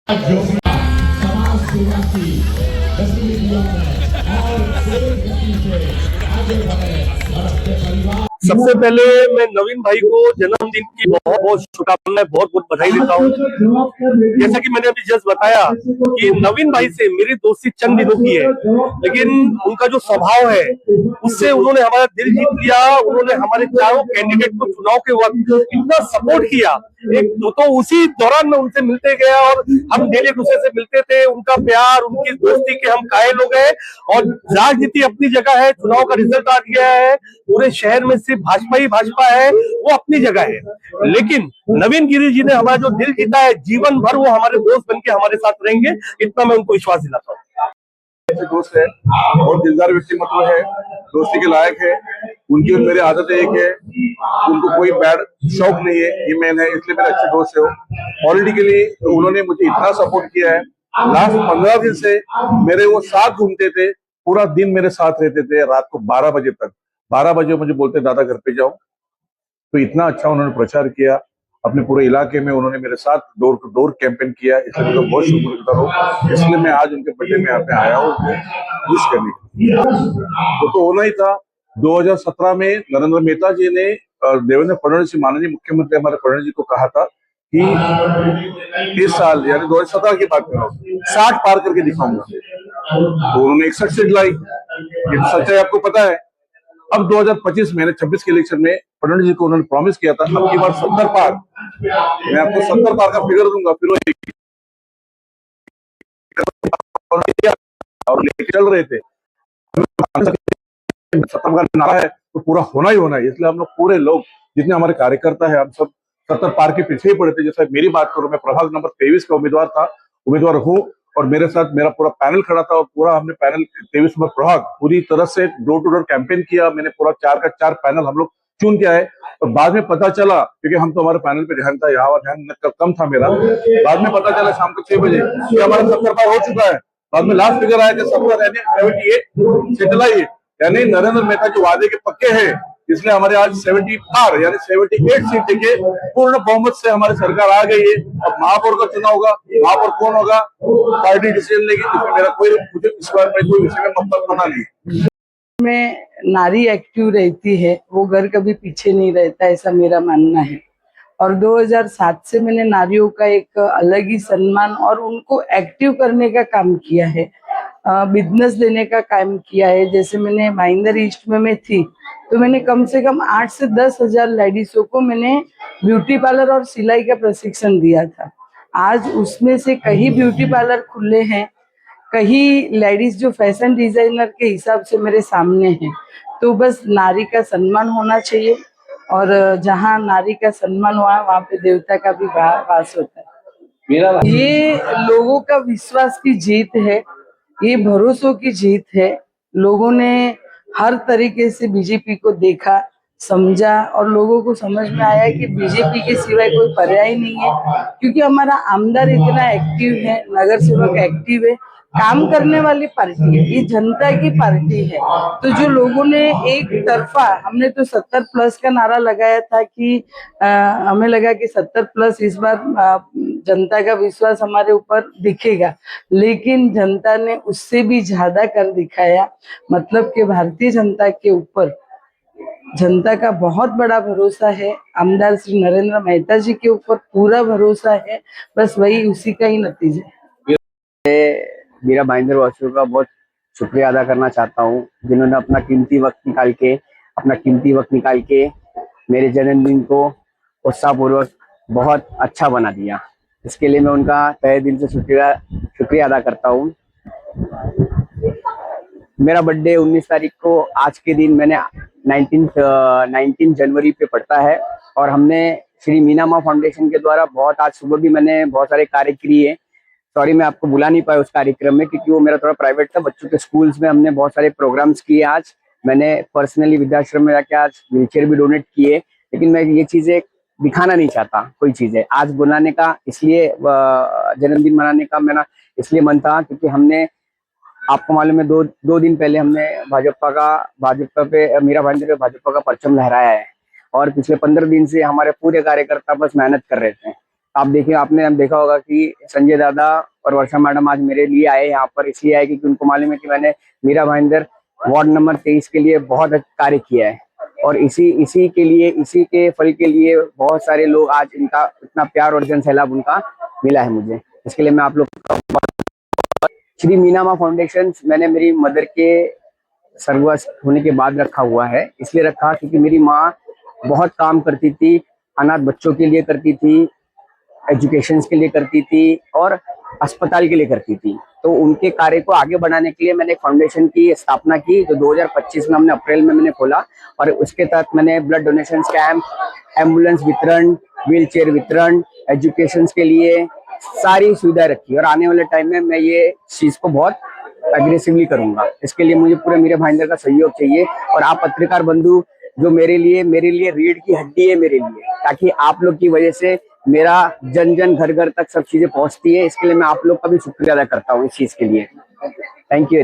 जो भी समाज सेवा की गतिविधियों में और तेज गति से आगे बढ़े और अपने परिवार। सबसे पहले मैं नवीन भाई को जन्मदिन की बहुत बहुत शुभकामनाएं, बहुत बहुत बधाई देता हूँ। जैसा कि मैंने अभी जस्ट बताया कि नवीन भाई से मेरी दोस्ती चंद दिनों की है, लेकिन उनका जो स्वभाव है उससे उन्होंने हमारा दिल जीत लिया। उन्होंने हमारे चारों कैंडिडेट को चुनाव के वक्त इतना सपोर्ट किया, एक तो उसी दौरान मैं उनसे मिलते गया और हम डेली एक दूसरे से मिलते थे। उनका प्यार, उनकी दोस्ती के हम कायल हो गए। और राजनीति अपनी जगह है, चुनाव का रिजल्ट आ गया है, पूरे शहर में सिर्फ भाजपा ही भाजपा है, वो अपनी जगह है। लेकिन नवीन गिरी जी ने हमारा जो दिल जीता है, जीवन भर वो हमारे दोस्त बनके हमारे साथ रहेंगे, इतना मैं उनको विश्वास दिलाता हूँ। दोस्त है और दिलदार व्यक्तिमत्व है, दोस्ती के लायक है। उनकी और मेरी आदत एक है, उनको कोई बैड शौक नहीं है, ये मैन है, इसलिए मेरे अच्छे दोस्त है। पॉलिटिकली उन्होंने मुझे इतना सपोर्ट किया है। लास्ट 15 दिन से मेरे वो साथ घूमते थे, पूरा दिन मेरे साथ रहते थे, रात को 12 बजे तक। 12 बजे मुझे बोलते दादा घर पे जाओ। तो इतना अच्छा उन्होंने प्रचार किया अपने पूरे इलाके में। उन्होंने मेरे साथ डोर टू डोर कैंपेन किया, इसलिए मैं बहुत शुक्रगुजार हूँ। इसलिए मैं आज उनके बर्थडे में यहाँ पे आया हूँ विश करने के लिए। तो होना ही था। 2017 में नरेंद्र मेहता जी ने देवेंद्र फडणवीस माननीय मुख्यमंत्री हमारे फडणवीस जी को कहा था कि इस साल यानी 2017 की बात कर रहा हूँ, 60 पार करके दिखाऊंगा। तो उन्होंने 61 सीट लाई। ये तो सच्चाई आपको पता है। अब 2025 में 26 के इलेक्शन में फडणवीस जी को उन्होंने प्रॉमिस किया था अब की बार 70 पार। मैं आपको 70 पार का फिगर दूंगा, फिर और लेके चल रहे थे। 70 का नारा है तो पूरा होना ही होना है, इसलिए हम लोग पूरे लोग जितने हमारे कार्यकर्ता है हम सब 70 पार के पीछे ही पड़े थे। जैसे मेरी बात करूं, मैं प्रभाग नंबर 23 का उम्मीदवार हूँ और मेरे साथ मेरा पूरा पैनल खड़ा था और पूरा हमने पैनल 23 नंबर प्रभाग पूरी तरह से डोर टू डोर कैंपेन किया। मैंने पूरा 4 का 4 पैनल हम लोग चुन के आए और बाद में पता चला, क्योंकि हम तो हमारे पैनल पे ध्यान था, यहाँ ध्यान कम था मेरा। बाद में पता चला शाम को 6 बजे कि हमारा 70 पार हो चुका है। बाद में लास्ट फिगर आया कि 70 यानी 78 सीट लाई, यानी नरेंद्र मेहता जो वादे के पक्के हैं, इसलिए हमारे आज 70 पार यानी 78 सीट के पूर्ण बहुमत से हमारी सरकार आ गई है। अब महापौर का चुनाव होगा, महापौर कौन होगा पार्टी डिसीजन लेगी, इसमें मेरा कोई मुझे इस बार में कोई विषय में मतलब बना नहीं। में नारी एक्टिव रहती है, वो घर कभी पीछे नहीं रहता, ऐसा मेरा मानना है। और 2007 से मैंने नारियों का एक अलग ही सम्मान और उनको एक्टिव करने का काम किया है, बिजनेस देने का काम किया है। जैसे मैंने भाईंदर ईस्ट में मैं थी तो मैंने कम से कम 8 से 10 हजार लेडीजों को मैंने ब्यूटी पार्लर और सिलाई का प्रशिक्षण दिया था। आज उसमें से कई ब्यूटी पार्लर खुले हैं, कई लेडीज जो फैशन डिजाइनर के हिसाब से मेरे सामने हैं। तो बस नारी का सम्मान होना चाहिए और जहाँ नारी का सम्मान हुआ वहाँ पे देवता का भी वास होता है। ये लोगों का विश्वास की जीत है, ये भरोसों की जीत है। लोगों ने हर तरीके से बीजेपी को देखा, समझा और लोगों को समझ में आया कि बीजेपी के सिवाय कोई पर्याय नहीं है, क्योंकि हमारा आमदार इतना एक्टिव है, नगर सेवक एक्टिव है, काम करने वाली पार्टी है, ये जनता की पार्टी है। तो जो लोगों ने एक तरफा, हमने तो 70 प्लस का नारा लगाया था कि हमें लगा कि 70 प्लस इस बार जनता का विश्वास हमारे ऊपर दिखेगा, लेकिन जनता ने उससे भी ज्यादा कर दिखाया। मतलब कि भारतीय जनता के ऊपर जनता का बहुत बड़ा भरोसा है, आमदार श्री नरेंद्र मेहता जी के ऊपर पूरा भरोसा है। बस वही उसी का ही नतीजा है। मेरा भाईंदर वासियों का बहुत शुक्रिया अदा करना चाहता हूँ, जिन्होंने अपना कीमती वक्त निकाल के मेरे जन्मदिन को उत्साहपूर्वक बहुत अच्छा बना दिया। इसके लिए मैं उनका तहे दिल से शुक्रिया अदा करता हूँ। मेरा बर्थडे 19 तारीख को आज के दिन मैंने 19 जनवरी पे पड़ता है और हमने श्री मीना माँ फाउंडेशन के द्वारा आज सुबह भी मैंने बहुत सारे कार्य किए। सॉरी मैं आपको बुला नहीं पाया उस कार्यक्रम में, क्योंकि वो मेरा थोड़ा प्राइवेट था। बच्चों के स्कूल्स में हमने बहुत सारे प्रोग्राम्स किए। आज मैंने पर्सनली वृद्धाश्रम में जाके आज व्हीलचेयर भी डोनेट किए, लेकिन मैं ये चीजें दिखाना नहीं चाहता। कोई चीजें आज बुलाने का, इसलिए जन्मदिन मनाने का मेरा इसलिए मन था क्योंकि हमने, आपको मालूम है, दो दिन पहले हमने भाजपा पे मीरा भाईंदर पे भाजपा का परचम लहराया है और पिछले 15 दिन से हमारे पूरे कार्यकर्ता बस मेहनत कर रहे थे। आप देखिए, आपने देखा होगा कि संजय दादा और वर्षा मैडम आज मेरे लिए आए यहाँ पर, इसलिए आए क्योंकि उनको मालूम है कि मैंने मीरा भाईंदर वार्ड नंबर 23 के लिए बहुत कार्य किया है, और इसी के लिए, इसी के फल के लिए बहुत सारे लोग आज इनका इतना प्यार और जन सैलाब उनका मिला है मुझे। इसके लिए मैं आप लोग श्री मीना माँ फाउंडेशन मैंने मेरी मदर के स्वर्गवास होने के बाद रखा हुआ है। इसलिए रखा क्योंकि मेरी माँ बहुत काम करती थी, अनाथ बच्चों के लिए करती थी, एजुकेशन के लिए करती थी और अस्पताल के लिए करती थी। तो उनके कार्य को आगे बढ़ाने के लिए मैंने एक फाउंडेशन की स्थापना की, जो 2025 में हमने अप्रैल में मैंने खोला, और उसके तहत मैंने ब्लड डोनेशन कैंप, एम्बुलेंस वितरण, व्हील चेयर वितरण, एजुकेशन के लिए सारी सुविधाएं रखी, और आने वाले टाइम में मैं ये चीज को बहुत अग्रेसिवली करूंगा। इसके लिए मुझे पूरे मीरा भाईंदर का सहयोग चाहिए, और आप पत्रकार बंधु जो मेरे लिए रीढ़ की हड्डी है मेरे लिए, ताकि आप लोग की वजह से मेरा जन जन घर घर तक सब चीजें पहुंचती है। इसके लिए मैं आप लोग का भी शुक्रिया अदा करता हूँ इस चीज के लिए। Thank you.